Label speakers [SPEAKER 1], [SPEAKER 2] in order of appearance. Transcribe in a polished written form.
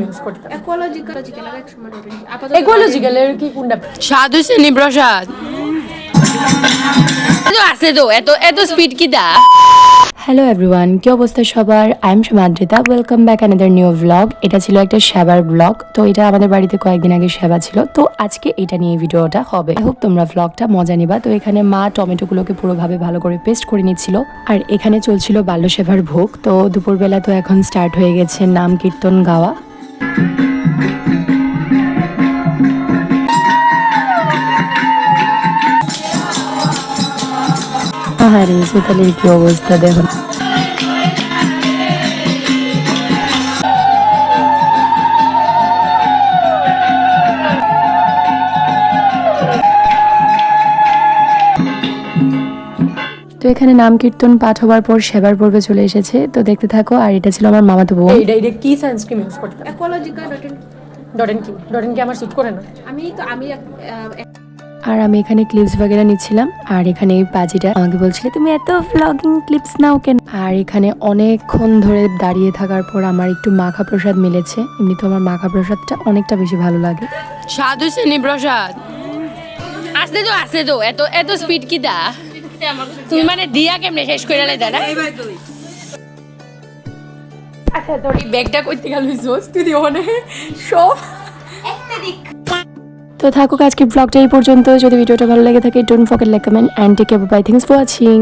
[SPEAKER 1] Use করতাম।
[SPEAKER 2] Ecological
[SPEAKER 1] ইকোলজিক্যালের কি কোনটা স্বাদ হইছে নি প্রসাদ আছে তো এত এত স্পিড কি দা।
[SPEAKER 2] হ্যালো এভরিওয়ান, কি অবস্থা সবার? I am Samadrita, welcome back another new blog. এটা ছিল একটা সেবার ব্লগ। তো এটা আমাদের বাড়িতে কয়েকদিন আগে সেবা ছিল, তো আজকে এটা নিয়ে ভিডিওটা হবে। আই হোপ তোমরা ব্লগটা মজা নিবা। তো এখানে মা টমেটোগুলোকে পুরোভাবে ভালো করে পেস্ট করে নিচ্ছিল, আর এখানে চলছিল বাল্য সেবার ভোগ। তো দুপুরবেলা তো এখন স্টার্ট হয়ে গেছে নাম কীর্তন গাওয়া। আরে সুতালির কি অবস্থা দেখুন। তো এখানে নাম কীর্তন পাঠ হবার পর সেবার পর্বে চলে এসেছে, তো দেখতে থাকো। আর এটা ছিল আমার মামাতো বোন।
[SPEAKER 1] এটা কি সানস্ক্রিন ইউজ করতাম?
[SPEAKER 3] ইকোলজিক্যাল
[SPEAKER 1] ডটেন কি আমার স্যুট করে না।
[SPEAKER 2] আর আমি এখানে ক্লিপস বাগেরা নিচ্ছিলাম, আর এখানে এই পাজিটা আমাকে বলছিল তুমি এত ভ্লগিং ক্লিপস নাও কেন। আর এখানে অনেকক্ষণ ধরে দাঁড়িয়ে থাকার পর আমার একটু মাখা প্রসাদ মিলেছে। এমনি তো আমার মাখা প্রসাদটা অনেকটা বেশি ভালো লাগে।
[SPEAKER 1] স্বাদ হইছে নি প্রসাদ আছে তো এত এত স্পিড কি দা। তুমি মানে দিয়া কেমনে শেষ করে লাই দাদা। আচ্ছা তোর এই ব্যাগটা কইতে গেল জোস তুই দিও মানে সব।
[SPEAKER 2] তো থাকুক আজকে ব্লগটা এই পর্যন্ত। যদি ভিডিওটা ভালো লেগে থাকে, don't forget like, comment and take care. Bye, thanks for watching.